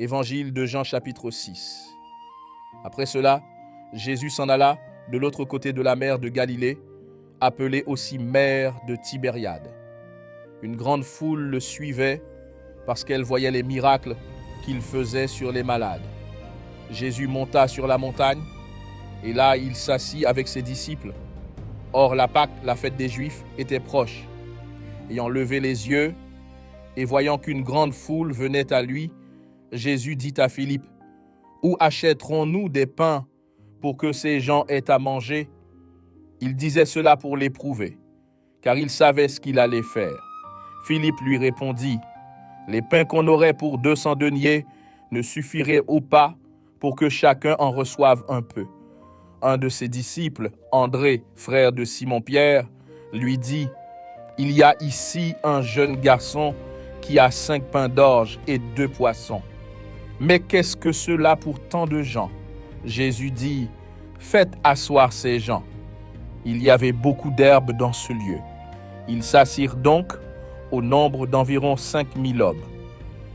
Évangile de Jean chapitre 6. Après cela, Jésus s'en alla de l'autre côté de la mer de Galilée, appelée aussi mer de Tibériade. Une grande foule le suivait parce qu'elle voyait les miracles qu'il faisait sur les malades. Jésus monta sur la montagne et là il s'assit avec ses disciples. Or la Pâque, la fête des Juifs, était proche. Ayant levé les yeux et voyant qu'une grande foule venait à lui, Jésus dit à Philippe, « Où achèterons-nous des pains pour que ces gens aient à manger ?» Il disait cela pour l'éprouver, car il savait ce qu'il allait faire. Philippe lui répondit, « Les pains qu'on aurait pour 200 deniers ne suffiraient ou pas pour que chacun en reçoive un peu. » Un de ses disciples, André, frère de Simon-Pierre, lui dit, « Il y a ici un jeune garçon qui a 5 pains d'orge et 2 poissons. Mais qu'est-ce que cela pour tant de gens ?» Jésus dit, « Faites asseoir ces gens. » Il y avait beaucoup d'herbe dans ce lieu. Ils s'assirent donc au nombre d'environ 5000 hommes.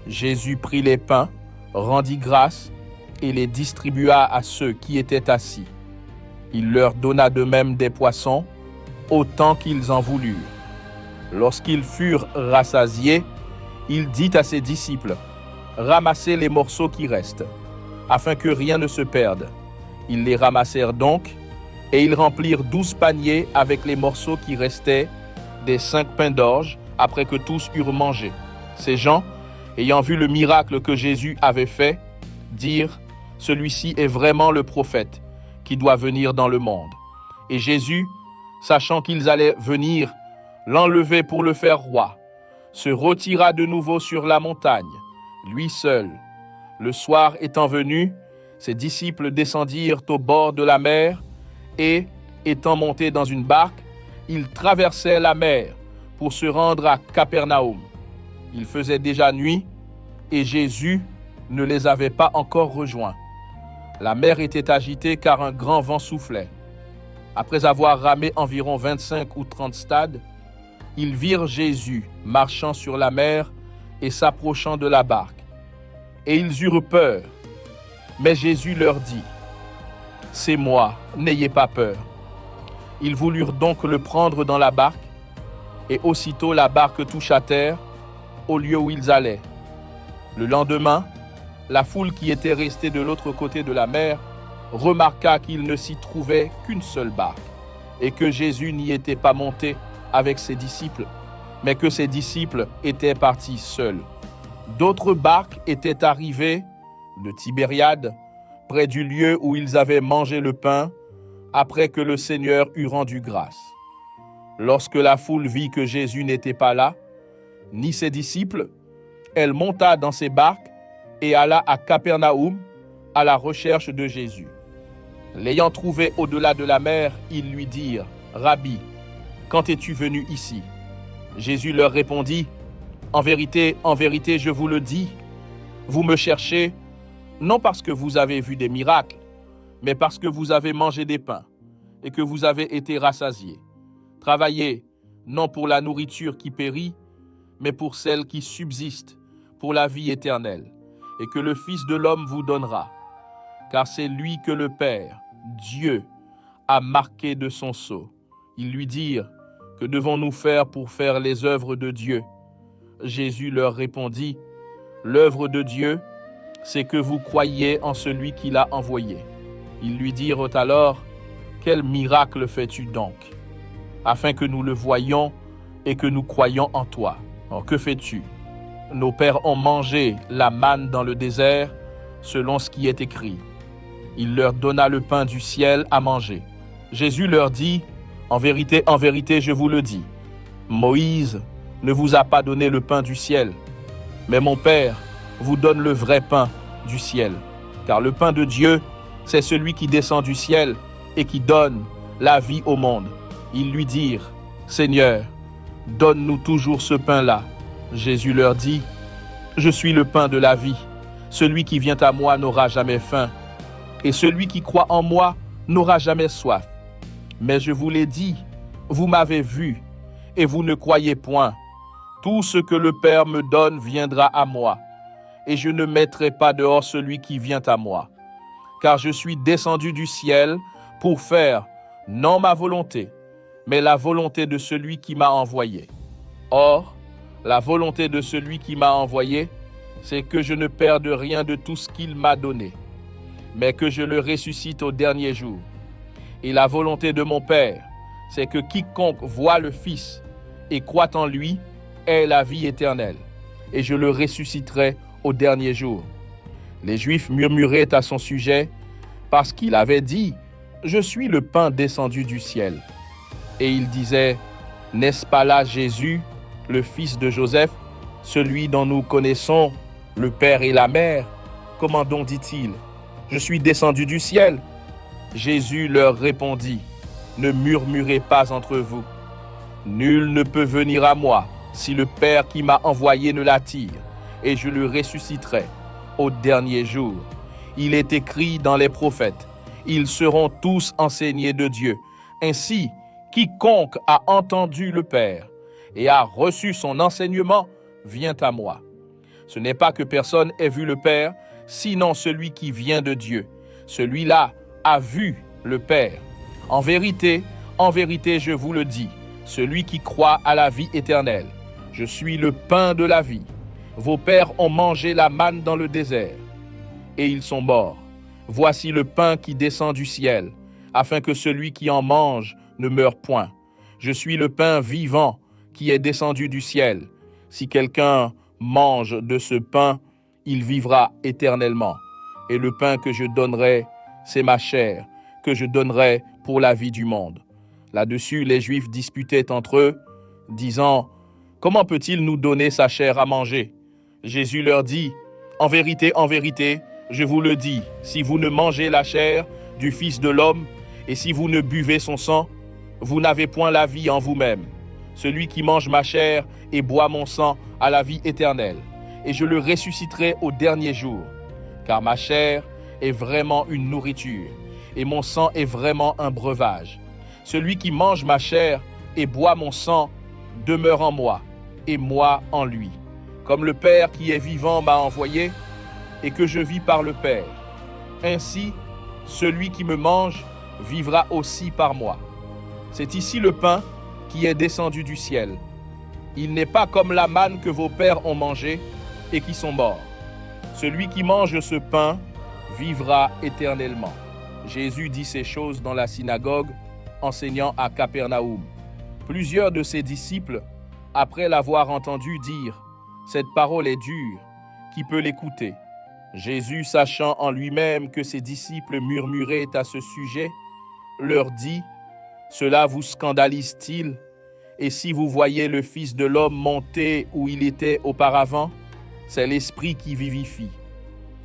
Jésus prit les pains, rendit grâce et les distribua à ceux qui étaient assis. Il leur donna de même des poissons, autant qu'ils en voulurent. Lorsqu'ils furent rassasiés, il dit à ses disciples, « Ramassez les morceaux qui restent, afin que rien ne se perde. » Ils les ramassèrent donc, et ils remplirent 12 paniers avec les morceaux qui restaient des 5 pains d'orge, après que tous eurent mangé. Ces gens, ayant vu le miracle que Jésus avait fait, dirent, « Celui-ci est vraiment le prophète qui doit venir dans le monde. » Et Jésus, sachant qu'ils allaient venir l'enlever pour le faire roi, se retira de nouveau sur la montagne, lui seul. Le soir étant venu, ses disciples descendirent au bord de la mer et, étant montés dans une barque, ils traversaient la mer pour se rendre à Capernaum. Il faisait déjà nuit et Jésus ne les avait pas encore rejoints. La mer était agitée car un grand vent soufflait. Après avoir ramé environ 25 ou 30 stades, ils virent Jésus marchant sur la mer et s'approchant de la barque. Et ils eurent peur. Mais Jésus leur dit, « C'est moi, n'ayez pas peur. » Ils voulurent donc le prendre dans la barque, et aussitôt la barque toucha terre, au lieu où ils allaient. Le lendemain, la foule qui était restée de l'autre côté de la mer remarqua qu'il ne s'y trouvait qu'une seule barque, et que Jésus n'y était pas monté avec ses disciples, mais que ses disciples étaient partis seuls. D'autres barques étaient arrivées de Tibériade, près du lieu où ils avaient mangé le pain, après que le Seigneur eut rendu grâce. Lorsque la foule vit que Jésus n'était pas là, ni ses disciples, elle monta dans ses barques et alla à Capernaum à la recherche de Jésus. L'ayant trouvé au-delà de la mer, ils lui dirent, « Rabbi, quand es-tu venu ici ?» Jésus leur répondit, « En vérité, je vous le dis, vous me cherchez, non parce que vous avez vu des miracles, mais parce que vous avez mangé des pains et que vous avez été rassasiés. Travaillez, non pour la nourriture qui périt, mais pour celle qui subsiste, pour la vie éternelle, et que le Fils de l'homme vous donnera. Car c'est lui que le Père, Dieu, a marqué de son sceau. » Ils lui dirent, « Que devons-nous faire pour faire les œuvres de Dieu ?» Jésus leur répondit, « L'œuvre de Dieu, c'est que vous croyiez en celui qui l'a envoyé. » Ils lui dirent alors, « Quel miracle fais-tu donc, afin que nous le voyions et que nous croyions en toi? Or, que fais-tu? Nos pères ont mangé la manne dans le désert, selon ce qui est écrit. Il leur donna le pain du ciel à manger. » Jésus leur dit, « En vérité, je vous le dis, Moïse ne vous a pas donné le pain du ciel, mais mon Père vous donne le vrai pain du ciel. Car le pain de Dieu, c'est celui qui descend du ciel et qui donne la vie au monde. » Ils lui dirent, « Seigneur, donne-nous toujours ce pain-là. » Jésus leur dit, « Je suis le pain de la vie. Celui qui vient à moi n'aura jamais faim, et celui qui croit en moi n'aura jamais soif. Mais je vous l'ai dit, vous m'avez vu, et vous ne croyez point. Tout ce que le Père me donne viendra à moi, et je ne mettrai pas dehors celui qui vient à moi. Car je suis descendu du ciel pour faire non ma volonté, mais la volonté de celui qui m'a envoyé. Or, la volonté de celui qui m'a envoyé, c'est que je ne perde rien de tout ce qu'il m'a donné, mais que je le ressuscite au dernier jour. Et la volonté de mon Père, c'est que quiconque voit le Fils et croit en lui ait la vie éternelle, et je le ressusciterai au dernier jour. Les Juifs murmuraient à son sujet parce qu'il avait dit « Je suis le pain descendu du ciel ». Et ils disaient « N'est-ce pas là Jésus, le fils de Joseph, celui dont nous connaissons le père et la mère? Comment donc dit-il « Je suis descendu du ciel » Jésus leur répondit « Ne murmurez pas entre vous. Nul ne peut venir à moi si le Père qui m'a envoyé ne l'attire, et je le ressusciterai au dernier jour. Il est écrit dans les prophètes, ils seront tous enseignés de Dieu. Ainsi, quiconque a entendu le Père et a reçu son enseignement vient à moi. Ce n'est pas que personne ait vu le Père, sinon celui qui vient de Dieu. Celui-là a vu le Père. En vérité, je vous le dis, celui qui croit à la vie éternelle, je suis le pain de la vie. Vos pères ont mangé la manne dans le désert, et ils sont morts. Voici le pain qui descend du ciel, afin que celui qui en mange ne meure point. Je suis le pain vivant qui est descendu du ciel. Si quelqu'un mange de ce pain, il vivra éternellement. Et le pain que je donnerai, c'est ma chair, que je donnerai pour la vie du monde. Là-dessus, les Juifs disputaient entre eux, disant « Comment peut-il nous donner sa chair à manger ?» Jésus leur dit « en vérité, je vous le dis, si vous ne mangez la chair du Fils de l'homme, et si vous ne buvez son sang, vous n'avez point la vie en vous-même. Celui qui mange ma chair et boit mon sang a la vie éternelle, et je le ressusciterai au dernier jour. Car ma chair est vraiment une nourriture, et mon sang est vraiment un breuvage. Celui qui mange ma chair et boit mon sang demeure en moi, et moi en lui. Comme le Père qui est vivant m'a envoyé, et que je vis par le Père. Ainsi, celui qui me mange vivra aussi par moi. C'est ici le pain qui est descendu du ciel. Il n'est pas comme la manne que vos pères ont mangée et qui sont morts. Celui qui mange ce pain vivra éternellement. Jésus dit ces choses dans la synagogue, enseignant à Capernaum. Plusieurs de ses disciples, après l'avoir entendu dire « Cette parole est dure, qui peut l'écouter ?» Jésus, sachant en lui-même que ses disciples murmuraient à ce sujet, leur dit « Cela vous scandalise-t-il? Et si vous voyez le Fils de l'homme monter où il était auparavant, c'est l'Esprit qui vivifie.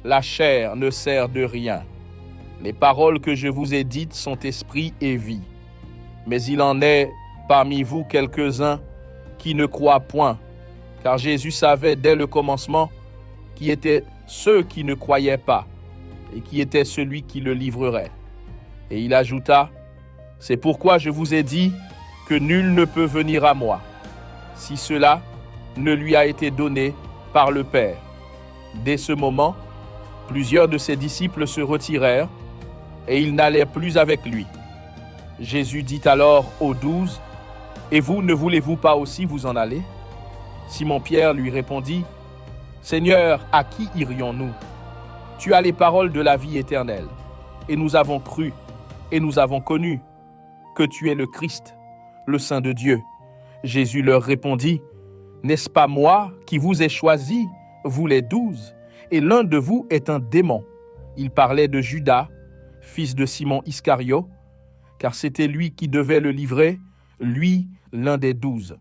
La chair ne sert de rien. Les paroles que je vous ai dites sont esprit et vie. Mais il en est parmi vous quelques-uns qui ne croient point, car Jésus savait dès le commencement qui étaient ceux qui ne croyaient pas et qui était celui qui le livrerait. Et il ajouta, « C'est pourquoi je vous ai dit que nul ne peut venir à moi, si cela ne lui a été donné par le Père. » Dès ce moment, plusieurs de ses disciples se retirèrent et ils n'allaient plus avec lui. Jésus dit alors aux 12, « Et vous, ne voulez-vous pas aussi vous en aller ?» Simon-Pierre lui répondit, « Seigneur, à qui irions-nous? Tu as les paroles de la vie éternelle, et nous avons cru, et nous avons connu que tu es le Christ, le Saint de Dieu. » Jésus leur répondit, « N'est-ce pas moi qui vous ai choisis, vous les 12, et l'un de vous est un démon ?» Il parlait de Judas, fils de Simon Iscario, car c'était lui qui devait le livrer, lui l'un des 12.